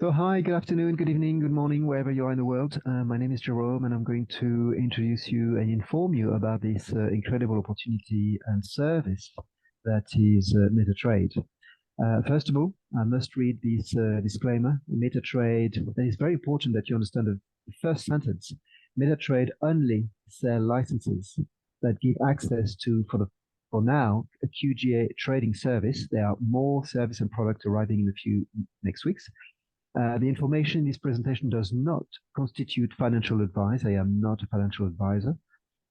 So hi, good afternoon, good evening, good morning, wherever you are in the world. My name is Jerome, and I'm going to introduce you and inform you about this incredible opportunity and service that is MetaTrade. First of all, I must read this disclaimer. MetaTrade, that is very important that you understand the first sentence. MetaTrade only sell licenses that give access to, for now, a QGA trading service. There are more service and product arriving in a few next weeks. The information in this presentation does not constitute financial advice. I am not a financial advisor.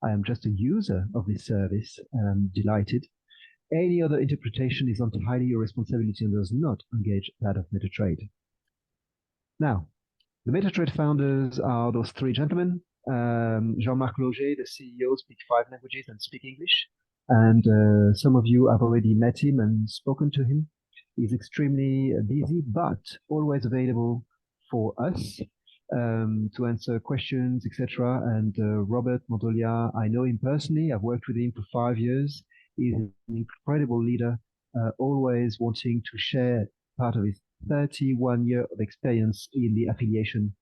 I am just a user of this service, and I'm delighted. Any other interpretation is entirely your responsibility and does not engage that of MetaTrade. Now, the MetaTrade founders are those three gentlemen. Jean-Marc Loger, the CEO, speaks 5 languages and speaks English. And some of you have already met him and spoken to him. He's extremely busy, but always available for us to answer questions, etc. And Robert Montolia, I know him personally. I've worked with him for 5 years. He's an incredible leader, always wanting to share part of his 31 year of experience in the affiliation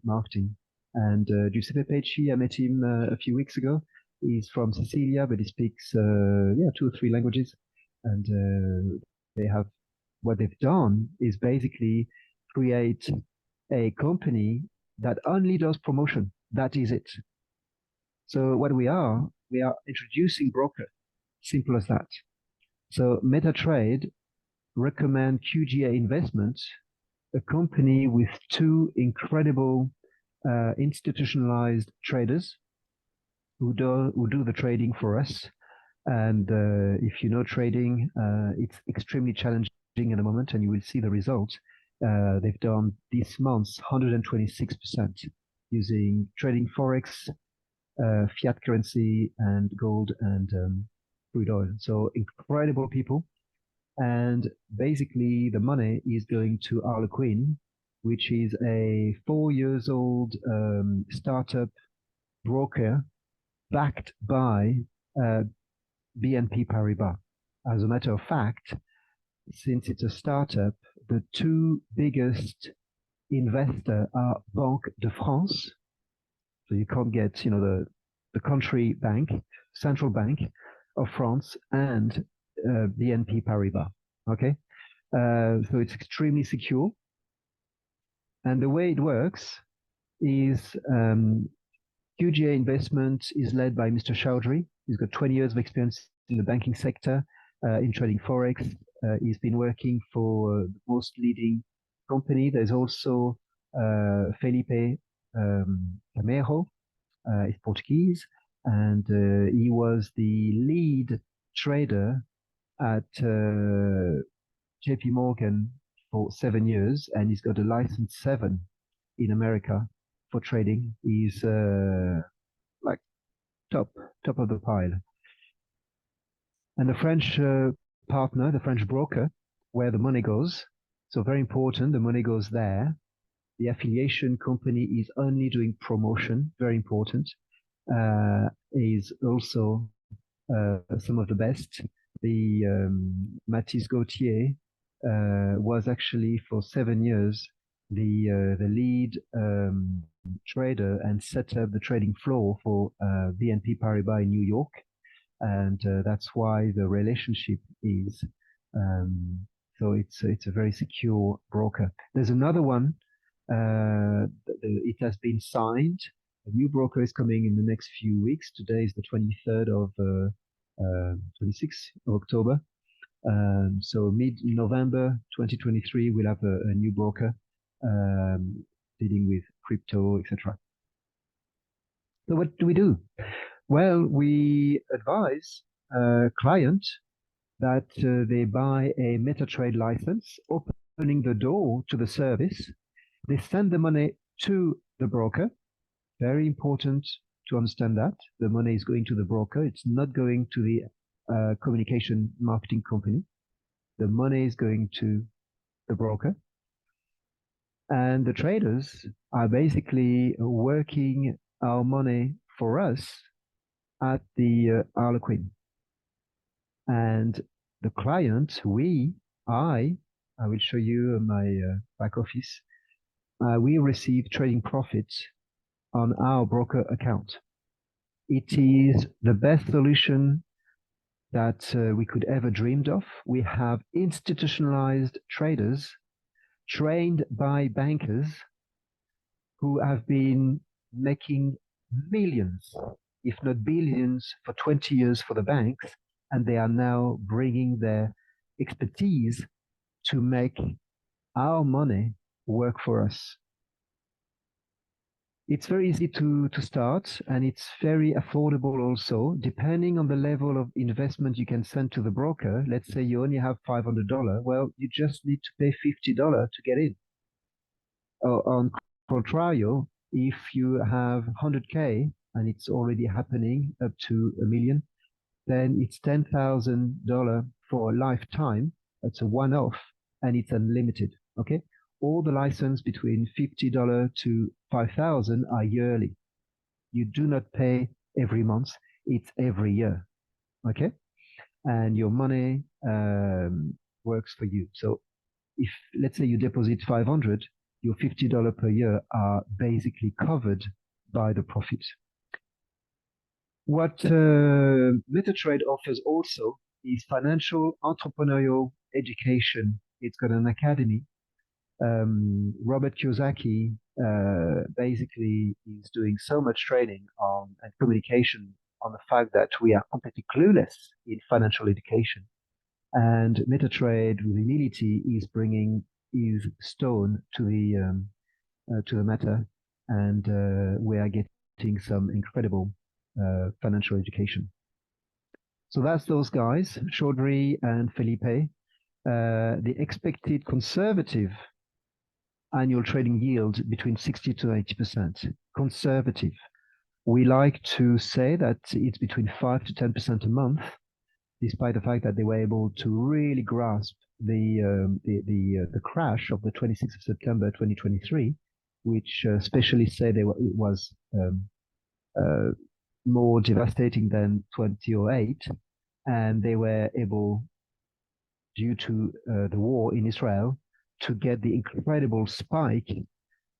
marketing. And Giuseppe Petit, I met him a few weeks ago. He's from Sicilia, but he speaks 2 or 3 languages. And they have, what they've done is basically create a company that only does promotion. That is it. So what we are introducing broker. Simple as that. So MetaTrade recommend QGA Investment, a company with 2 incredible institutionalized traders who do the trading for us. And if you know trading, it's extremely challenging at the moment, and you will see the results. They've done this month 126% using trading forex, fiat currency, and gold and crude oil. So incredible people. And basically, the money is going to Harlequin, which is a 4 years old startup broker backed by BNP Paribas. As a matter of fact, since it's a startup, the 2 biggest investors are Banque de France. So you can't get, the country bank, central bank of France, and BNP Paribas. Okay, so it's extremely secure. And the way it works is QGA Investment is led by Mr. Chaudhry. He's got 20 years of experience in the banking sector, in trading forex. He's been working for the most leading company. There's also Felipe Camero, he's Portuguese, and he was the lead trader at JP Morgan for 7 years, and he's got a license 7 in America for trading. He's like top of the pile. And the French partner, the French broker, where the money goes. So very important, the money goes there. The affiliation company is only doing promotion, very important. Is also some of the best. The Mathis Gauthier was actually for 7 years the lead trader and set up the trading floor for BNP Paribas in New York. And that's why the relationship is so it's a very secure broker. There's another one. It has been signed. A new broker is coming in the next few weeks. Today is the 23rd of 26th of October. So mid-November 2023, we'll have a new broker dealing with crypto, etc. So what do we do? Well, we advise clients that they buy a MetaTrade license, opening the door to the service. They send the money to the broker. Very important to understand that. The money is going to the broker. It's not going to the communication marketing company. The money is going to the broker. And the traders are basically working our money for us at the Harlequin. And the client, I I will show you my back office. We receive trading profits on our broker account. It is the best solution that we could ever dreamed of. We have institutionalized traders trained by bankers who have been making millions, if not billions, for 20 years for the banks, and they are now bringing their expertise to make our money work for us. It's very easy to start, and it's very affordable also, depending on the level of investment you can send to the broker. Let's say you only have $500. Well, you just need to pay $50 to get in. On contrario, if you have 100K and it's already happening up to $1 million, then it's $10,000 for a lifetime. That's a one-off, and it's unlimited. Okay, all the license between $50 to $5,000 are yearly. You do not pay every month; it's every year. Okay, and your money works for you. So if let's say you deposit 500, your $50 per year are basically covered by the profit. What MetaTrade offers also is financial entrepreneurial education. It's got an academy. Robert Kiyosaki basically is doing so much training on and communication on the fact that we are completely clueless in financial education. And MetaTrade with humility is bringing his stone to the matter, and we are getting some incredible financial education. So that's those guys, Chaudhry and Felipe. The expected conservative annual trading yield between 60 to 80%. Conservative. We like to say that it's between 5 to 10% a month, despite the fact that they were able to really grasp the crash of the 26th of September 2023, which specialists say it was more devastating than 2008, and they were able, due to the war in Israel, to get the incredible spike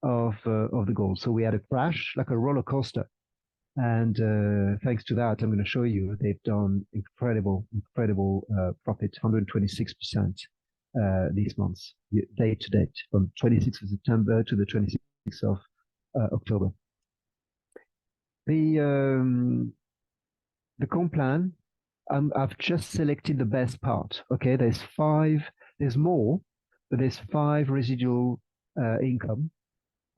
of the gold. So we had a crash, like a roller coaster. And thanks to that, I'm going to show you they've done incredible profit, 126% these months, day to date, from 26th of September to the 26th of October. The comp plan, I've just selected the best part. Okay, there's more, but there's 5 residual income.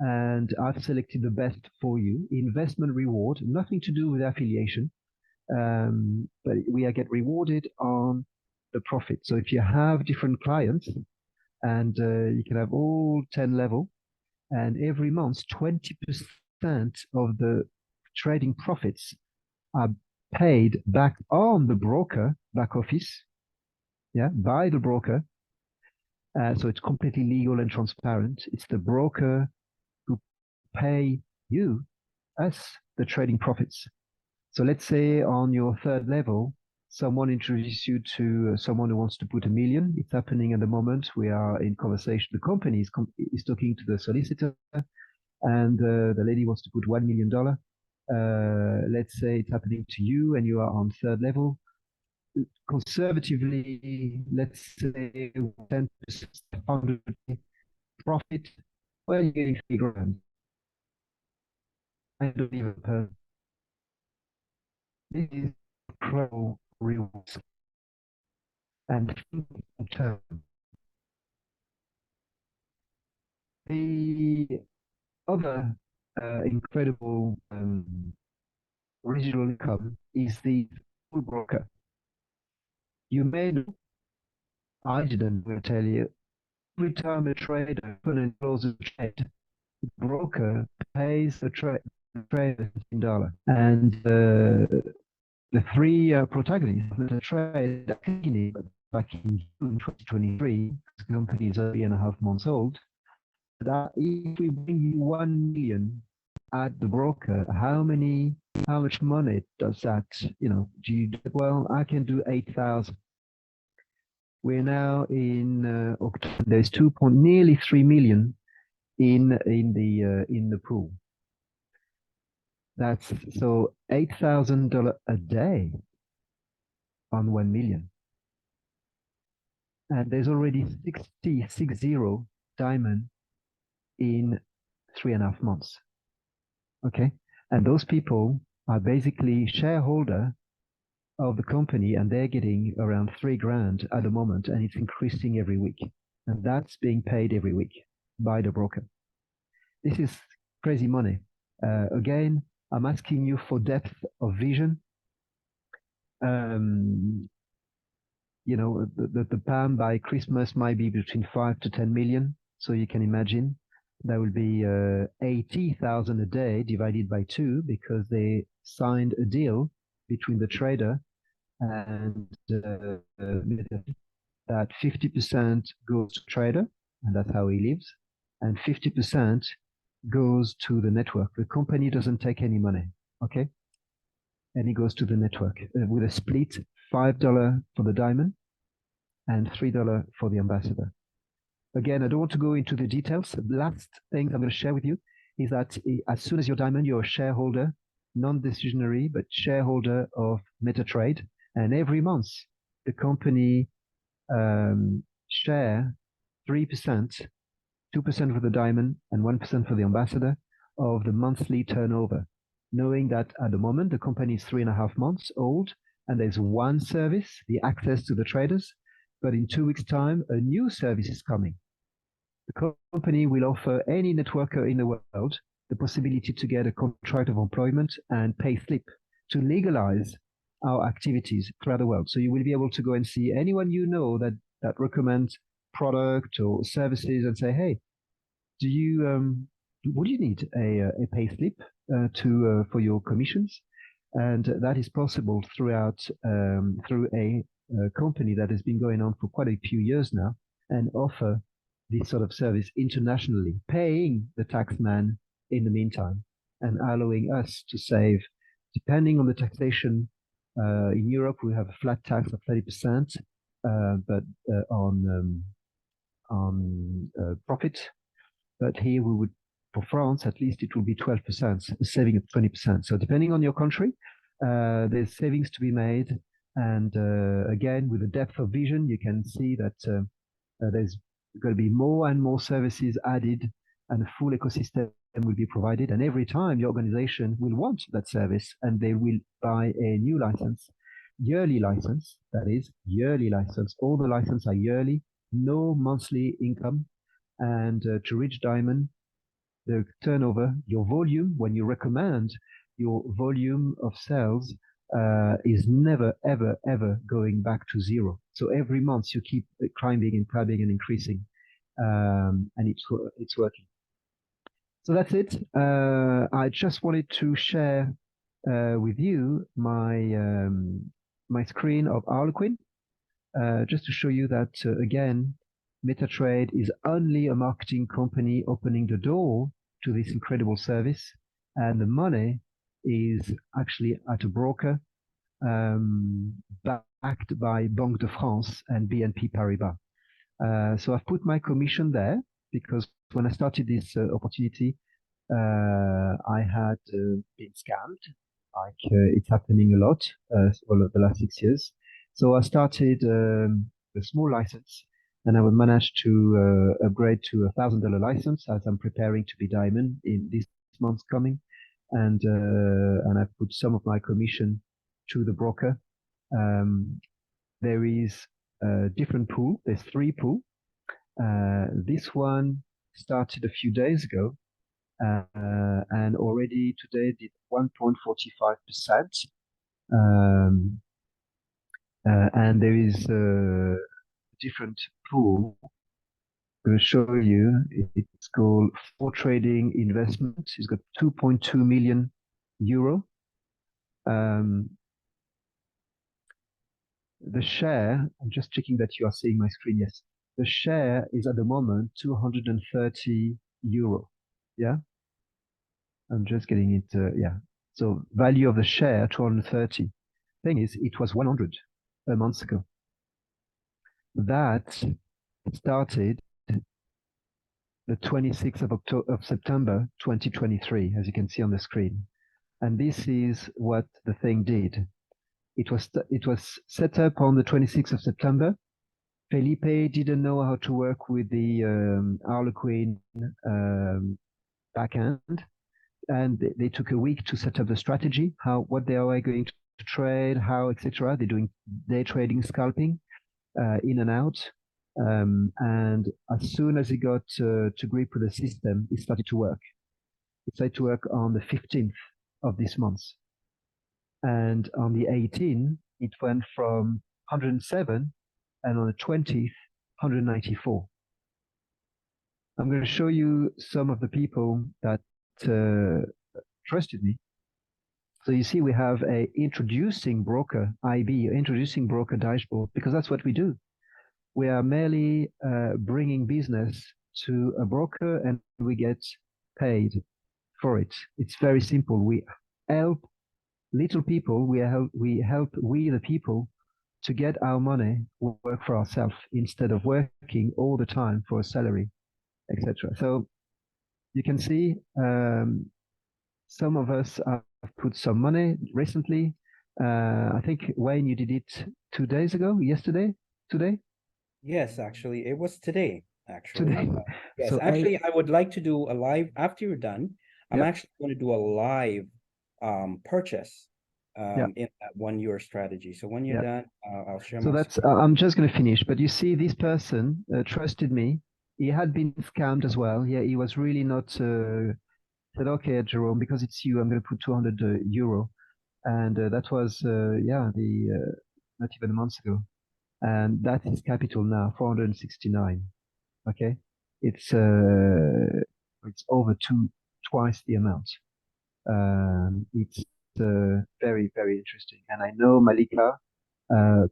And I've selected the best for you. Investment reward, nothing to do with affiliation, but we get rewarded on the profit. So if you have different clients, and you can have all 10 level, and every month 20% of the trading profits are paid back on the broker back office, by the broker. So it's completely legal and transparent. It's the broker pay you, us, the trading profits. So let's say on your 3rd level, someone introduces you to someone who wants to put $1 million. It's happening at the moment. We are in conversation. The company is talking to the solicitor, and the lady wants to put $1 million. Let's say it's happening to you, and you are on 3rd level. Conservatively, let's say 10% 100 profit. Well, you're getting $3,000. I don't even this is incredible rewards and term. The other incredible residual income is the full broker. You may know, I didn't will tell you, every time a trader closes a trade, the broker pays the trader $15. And the 3 protagonists of the trade back in June 2023, the company is 3.5 months old, that if we bring you 1 million at the broker, how much money does that, do you, well, I can do 8,000. We're now in October. There's nearly 3 million in the pool. That's so $8,000 a day on 1 million. And there's already 60 diamond in 3.5 months. Okay. And those people are basically shareholder of the company, and they're getting around 3 grand at the moment, and it's increasing every week. And that's being paid every week by the broker. This is crazy money. Again, I'm asking you for depth of vision. You know, the PAM by Christmas might be between 5 to 10 million. So you can imagine that will be 80,000 a day divided by 2, because they signed a deal between the trader and that 50% goes to trader, and that's how he lives, and 50% goes to the network. The company doesn't take any money, okay? And it goes to the network with a split $5 for the diamond and $3 for the ambassador. Again, I don't want to go into the details. The last thing I'm going to share with you is that as soon as you're diamond, you're a shareholder, non-decisionary, but shareholder of MetaTrade. And every month, the company share 3%, 2% for the diamond, and 1% for the ambassador of the monthly turnover, knowing that at the moment, the company is 3.5 months old, and there's one service, the access to the traders, but in 2 weeks' time, a new service is coming. The company will offer any networker in the world the possibility to get a contract of employment and pay slip to legalize our activities throughout the world. So you will be able to go and see anyone you know that recommends product or services and say, hey, would you need a pay slip for your commissions? And that is possible through a company that has been going on for quite a few years now, and offer this sort of service internationally, paying the taxman in the meantime, and allowing us to save, depending on the taxation. In Europe, we have a flat tax of 30%, but on profit. But here we would, for France at least, it will be 12%, a saving of 20%. So depending on your country, there's savings to be made. And again, with the depth of vision, you can see that there's going to be more and more services added, and a full ecosystem will be provided. And every time the organization will want that service, and they will buy a new license, yearly license, that is, yearly license. All the licenses are yearly, no monthly income. And to reach diamond, the turnover, your volume, when you recommend, your volume of sales is never, ever, ever going back to zero. So every month you keep climbing and climbing and increasing, and it's working. So that's it. I just wanted to share with you my screen of Harlequin, just to show you that again, MetaTrade is only a marketing company opening the door to this incredible service, and the money is actually at a broker backed by Banque de France and BNP Paribas. So I've put my commission there because when I started this opportunity, I had been scammed. Like it's happening a lot all the last 6 years. So I started a small license, and I will manage to upgrade to $1,000 license as I'm preparing to be diamond in this month coming, and I put some of my commission to the broker. There is a different pool. There's 3 pool. This one started a few days ago, and already today did 1.45%. And there is a different pool I'm going to show you. It's called For Trading Investment. It's got 2.2 million euro. The share, I'm just checking that you are seeing my screen. Yes. The share is at the moment 230 euro. Yeah. I'm just getting it. Yeah. So value of the share 230. Thing is, it was 100 a month ago. That started the 26th of September 2023, as you can see on the screen. And this is what the thing did. It was set up on the 26th of September. Felipe didn't know how to work with the Harlequin backend, and they took a week to set up the strategy, what they are going to trade, how, etc. They're doing day trading, scalping, in and out. And as soon as he got to grip with the system, it started to work. It started to work on the 15th of this month. And on the 18th, it went from 107, and on the 20th, 194. I'm going to show you some of the people that trusted me. So you see, we have a introducing broker IB, introducing broker dashboard, because that's what we do. We are merely bringing business to a broker, and we get paid for it. It's very simple. We help little people. We help the people to get our money, work for ourselves instead of working all the time for a salary, etc. So you can see some of us have put some money recently. I think, Wayne, you did it 2 days ago, today? Yes, actually, it was today, actually. Today. Yes, So actually, I would like to do a live after you're done. I'm yep, actually going to do a live purchase yeah, in that 1 year strategy. So when you're yeah. done, I'll share So my that's, screen. I'm just going to finish, but you see, this person trusted me. He had been scammed as well. Yeah, he was really not, said, okay, Jerome, because it's you, I'm going to put 200 euro. And that was, not even a month ago. And that is capital now, 469. Okay. It's over twice the amount. It's very, very interesting. And I know Malika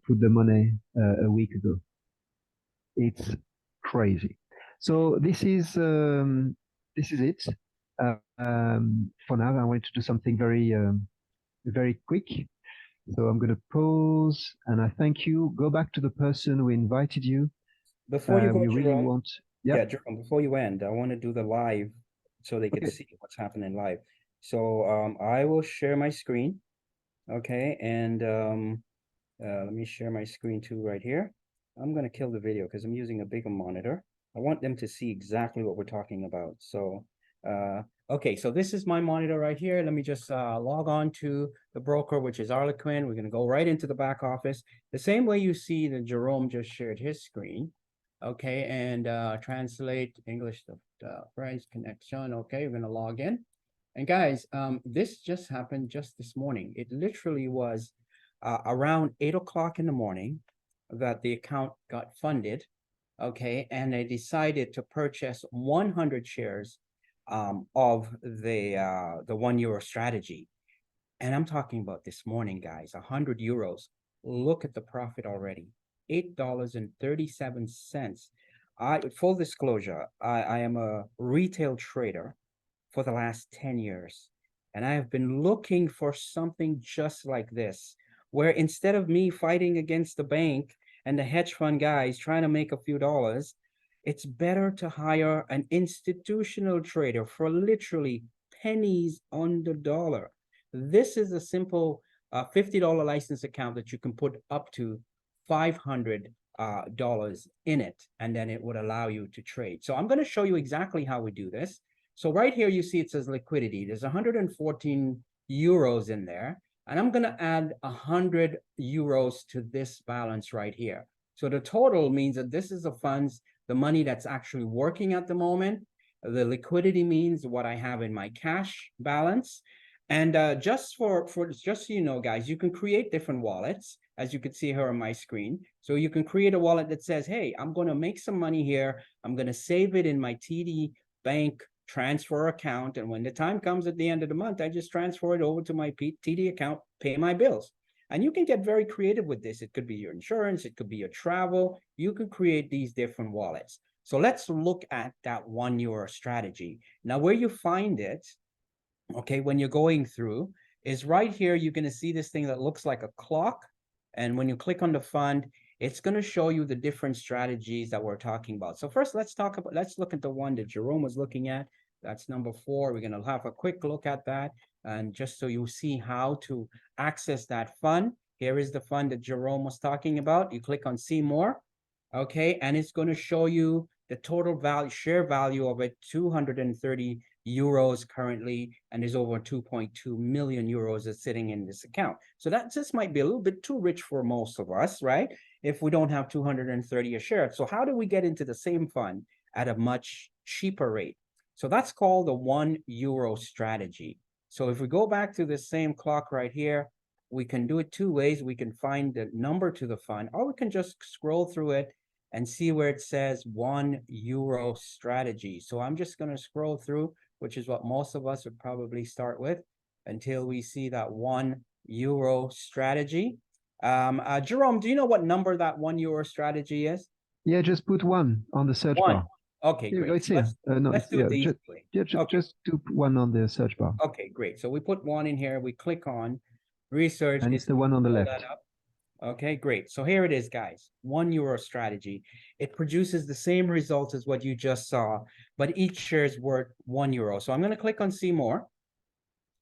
put the money a week ago. It's crazy. So this is it. For now, I want to do something very quick. So I'm going to pause, and I thank you. Go back to the person who invited you. Before you go, We really Jerome, want. Yep. yeah, Jerome, before you end, I want to do the live so they can Okay. see what's happening live. So I will share my screen, okay, and let me share my screen too right here. I'm going to kill the video because I'm using a bigger monitor. I want them to see exactly what we're talking about. So, okay, so this is my monitor right here. Let me just log on to the broker, which is Harlequin. We're going to go right into the back office. The same way you see that Jerome just shared his screen. Okay, and translate English to French connection. Okay, we're going to log in. And guys, this just happened just this morning. It literally was around 8 o'clock in the morning that the account got funded. Okay, and I decided to purchase 100 shares of the 1 euro strategy. And I'm talking about this morning, guys, 100 euros. Look at the profit already, $8.37. Full disclosure, I am a retail trader for the last 10 years. And I have been looking for something just like this, where instead of me fighting against the bank and the hedge fund guys trying to make a few dollars, it's better to hire an institutional trader for literally pennies on the dollar. This is a simple $50 license account that you can put up to $500 in it, and then it would allow you to trade. So I'm going to show you exactly how we do this. So right here, you see it says liquidity. There's 114 euros in there. And I'm going to add 100 euros to this balance right here. So the total means that this is the funds, the money that's actually working at the moment. The liquidity means what I have in my cash balance. And just so you know, guys, you can create different wallets, as you can see here on my screen. So you can create a wallet that says, hey, I'm going to make some money here. I'm going to save it in my TD bank transfer account. And when the time comes at the end of the month, I just transfer it over to my TD account, pay my bills. And you can get very creative with this. It could be your insurance, it could be your travel. You can create these different wallets. So let's look at that 1 euro strategy. Now, where you find it, okay, when you're going through, is right here. You're going to see this thing that looks like a clock. And when you click on the fund, It's going to show you the different strategies that we're talking about. So first, let's look at the one that Jerome was looking at. That's number 4. We're going to have a quick look at that. And just so you see how to access that fund, here is the fund that Jerome was talking about. You click on see more. Okay, and it's going to show you the total value, share value of it, 230 euros currently, and there's over 2.2 million euros that's sitting in this account. So that just might be a little bit too rich for most of us, right? If we don't have 230 a share. So how do we get into the same fund at a much cheaper rate? So that's called the €1 strategy. So if we go back to the same clock right here, we can do it 2 ways. We can find the number to the fund, or we can just scroll through it and see where it says €1 strategy. So I'm just going to scroll through, which is what most of us would probably start with, until we see that €1 strategy. Jerome, do you know what number that €1 strategy is? Yeah, just put 1 on the search 1. bar. Okay, Here, great. it's So here. No, let's it's do it yeah, the easy way. Okay. just do 1 on the search bar. Okay, great. So we put 1 in here. We click on research. And it's the one on the left. Okay, great. So here it is, guys. €1 strategy. It produces the same results as what you just saw, but each share is worth €1. So I'm going to click on see more.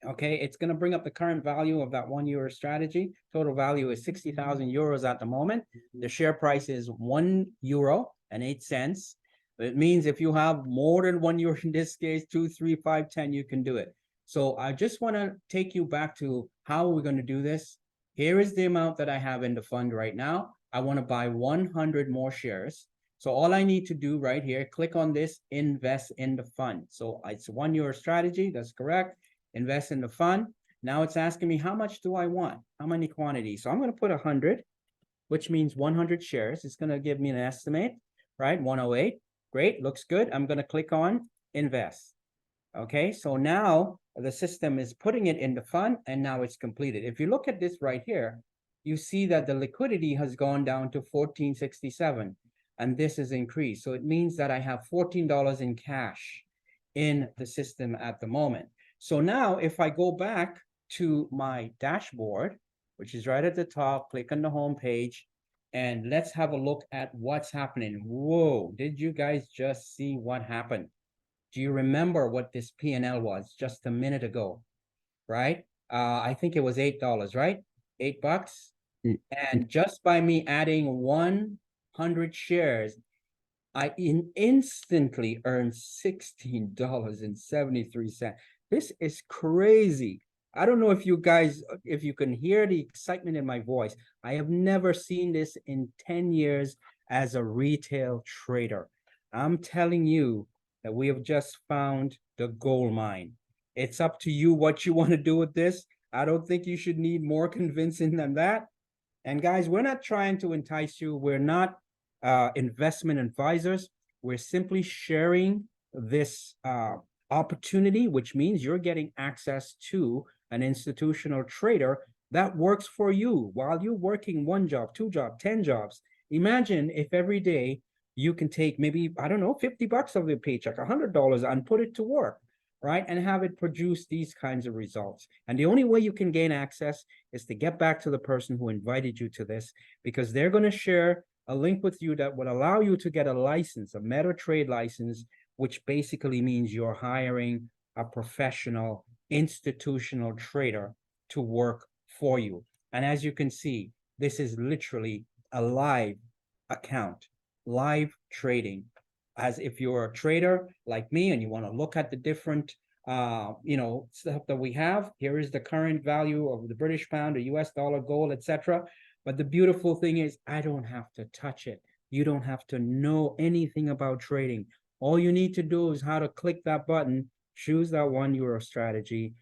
Okay, it's going to bring up the current value of that €1 strategy. Total value is 60,000 euros at the moment. The share price is €1.08. It means if you have more than €1, in this case, 2, 3, 5, 10, you can do it. So I just want to take you back to how we're going to do this. Here is the amount that I have in the fund right now. I want to buy 100 more shares. So all I need to do right here, click on this, invest in the fund. So it's €1 strategy. That's correct. Invest in the fund. Now it's asking me, how much do I want? How many quantities? So I'm going to put 100, which means 100 shares. It's going to give me an estimate, right? 108. Great. Looks good. I'm going to click on invest. Okay. So now the system is putting it in the fund, and now it's completed. If you look at this right here, you see that the liquidity has gone down to 14.67, and this is increased. So it means that I have $14 in cash in the system at the moment. So now if I go back to my dashboard, which is right at the top, click on the home page, and let's have a look at what's happening. Whoa, did you guys just see what happened? Do you remember what this P&L was just a minute ago, right? I think it was $8, right? $8. And just by me adding 100 shares, I instantly earned $16.73. This is crazy. I don't know if you guys, if you can hear the excitement in my voice. I have never seen this in 10 years as a retail trader. I'm telling you that we have just found the gold mine. It's up to you what you want to do with this. I don't think you should need more convincing than that. And guys, we're not trying to entice you. We're not investment advisors. We're simply sharing this opportunity, which means you're getting access to an institutional trader that works for you while you're working 1 job, 2 jobs, 10 jobs. Imagine if every day you can take maybe, I don't know, $50 of your paycheck, $100, and put it to work, right? And have it produce these kinds of results. And the only way you can gain access is to get back to the person who invited you to this, because they're going to share a link with you that would allow you to get a license, a MetaTrade license, which basically means you're hiring a professional institutional trader to work for you. And as you can see, this is literally a live account, live trading. As if you're a trader like me and you want to look at the different stuff that we have, here is the current value of the British pound, the US dollar, gold, etc. But the beautiful thing is I don't have to touch it. You don't have to know anything about trading. All you need to do is how to click that button, choose that €1 strategy,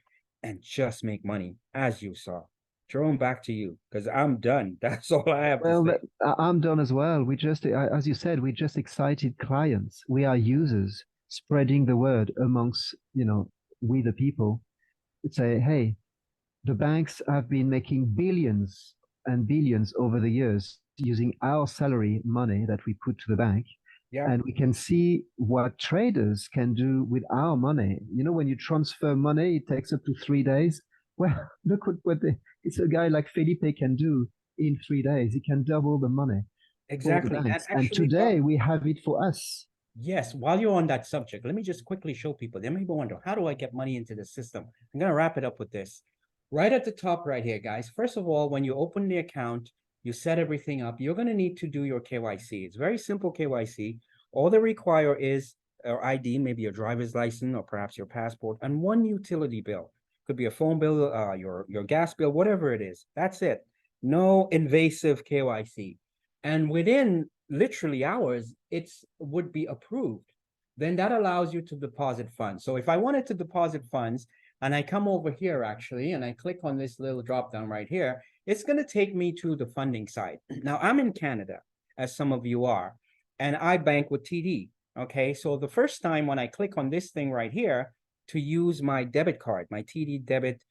and just make money, as you saw. Jerome, back to you, because I'm done. That's all I have to say. I'm done as well. We just, as you said, we just excited clients. We are users spreading the word amongst, we the people. Say, hey, the banks have been making billions and billions over the years using our salary money that we put to the bank. Yeah. And we can see what traders can do with our money. When you transfer money, it takes up to 3 days. Well, look what it's a guy like Felipe can do in 3 days. He can double the money. Exactly. the And banks. And actually, today we have it for us. yes, while you're on that subject, let me just quickly show people. They may be wondering, how do I get money into the system? I'm going to wrap it up with this. Right at the top right here, guys. First of all, when you open the account, you set everything up, you're going to need to do your KYC. It's very simple KYC. All they require is your ID, maybe your driver's license or perhaps your passport, and one utility bill. Could be a phone bill, your gas bill, whatever it is. That's it. No invasive KYC. And within literally hours, it's would be approved. Then that allows you to deposit funds. So if I wanted to deposit funds and I come over here actually, and I click on this little drop down right here, it's going to take me to the funding side. Now I'm in Canada, as some of you are, and I bank with TD. Okay, so the first time when I click on this thing right here to use my debit card, my TD debit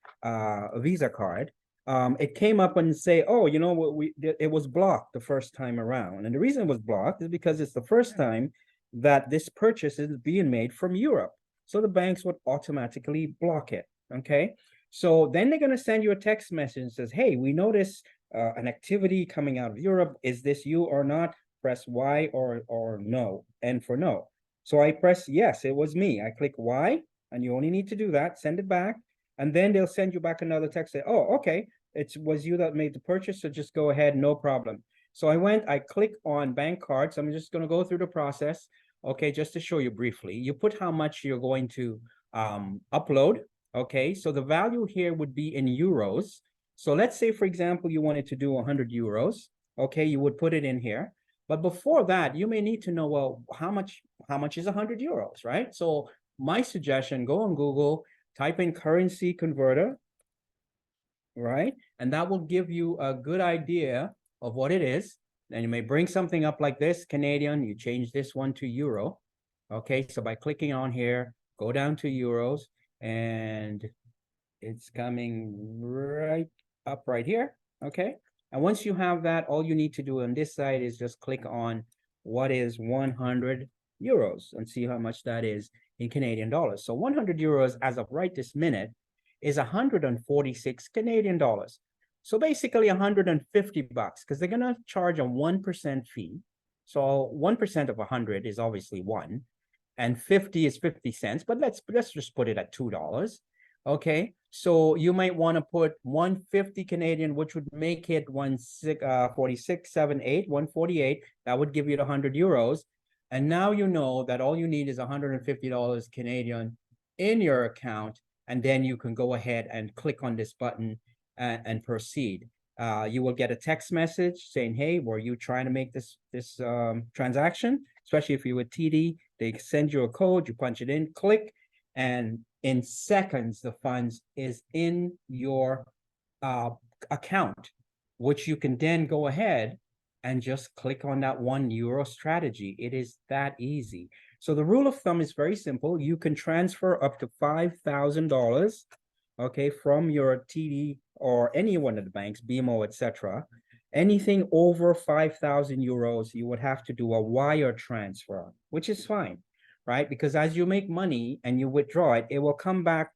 Visa card, it came up and say, oh, you know what, it was blocked the first time around. And the reason it was blocked is because it's the first time that this purchase is being made from Europe. So the banks would automatically block it. Okay. So then they're going to send you a text message that says, hey, we notice an activity coming out of Europe. Is this you or not? Press Y or no. And for no. So I press yes, it was me. I click Y, and you only need to do that. Send it back. And then they'll send you back another text. Say, oh, okay, it was you that made the purchase. So just go ahead. No problem. So I click on bank cards. I'm just going to go through the process. Okay, just to show you briefly, you put how much you're going to upload. Okay, so the value here would be in euros. So let's say, for example, you wanted to do 100 euros. Okay, you would put it in here. But before that, you may need to know, well, how much is 100 euros, right? So my suggestion, go on Google, type in currency converter, right? And that will give you a good idea of what it is. And you may bring something up like this, Canadian, you change this one to euro. Okay, so by clicking on here, go down to euros, and it's coming right up right here. Okay, and once you have that, all you need to do on this side is just click on what is 100 euros and see how much that is in Canadian dollars. So 100 euros as of right this minute is 146 Canadian dollars. So basically 150 bucks, because they're going to charge a 1% fee. So 1% of 100 is obviously one, and 50 is 50 cents, but let's just put it at $2. Okay, so you might want to put 150 Canadian, which would make it 148. That would give you the 100 euros. And now you know that all you need is $150 Canadian in your account, and then you can go ahead and click on this button and proceed. You will get a text message saying, hey, were you trying to make this transaction? Especially if you're with TD, they send you a code, you punch it in, click, and in seconds, the funds is in your account, which you can then go ahead and just click on that €1 strategy. It is that easy. So the rule of thumb is very simple. You can transfer up to $5,000, okay, from your TD or any one of the banks, BMO, etc. Anything over 5,000 euros, you would have to do a wire transfer, which is fine, right? Because as you make money and you withdraw it, it will come back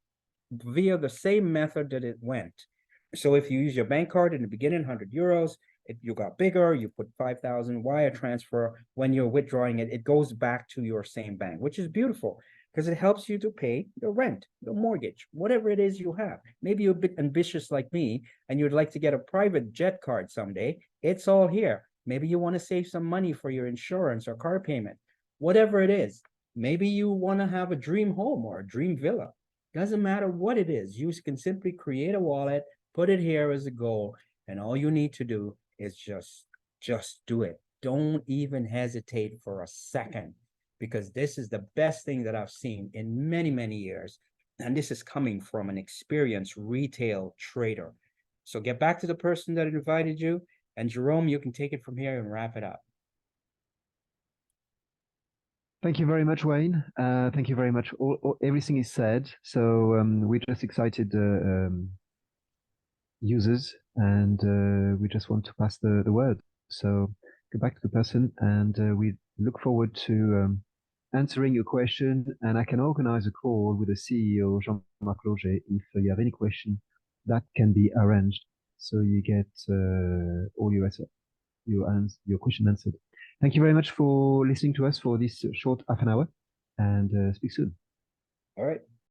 via the same method that it went. So if you use your bank card in the beginning, 100 euros, if you got bigger, you put 5,000 wire transfer. When you're withdrawing it, it goes back to your same bank, which is beautiful because it helps you to pay the rent, the mortgage, whatever it is you have. Maybe you're a bit ambitious like me and you'd like to get a private jet card someday. It's all here. Maybe you want to save some money for your insurance or car payment, whatever it is. Maybe you want to have a dream home or a dream villa. Doesn't matter what it is. You can simply create a wallet, put it here as a goal, and all you need to do is just do it. Don't even hesitate for a second, because this is the best thing that I've seen in many, many years. And this is coming from an experienced retail trader. So get back to the person that invited you. And Jerome, you can take it from here and wrap it up. Thank you very much, Wayne. Thank you very much. Everything is said. So we're just excited users, and we just want to pass the word. So go back to the person, and we look forward to answering your question. And I can organize a call with the CEO, Jean-Marc Loger, if you have any question that can be arranged. So you get all your your question answered. Thank you very much for listening to us for this short half an hour, and speak soon. All right.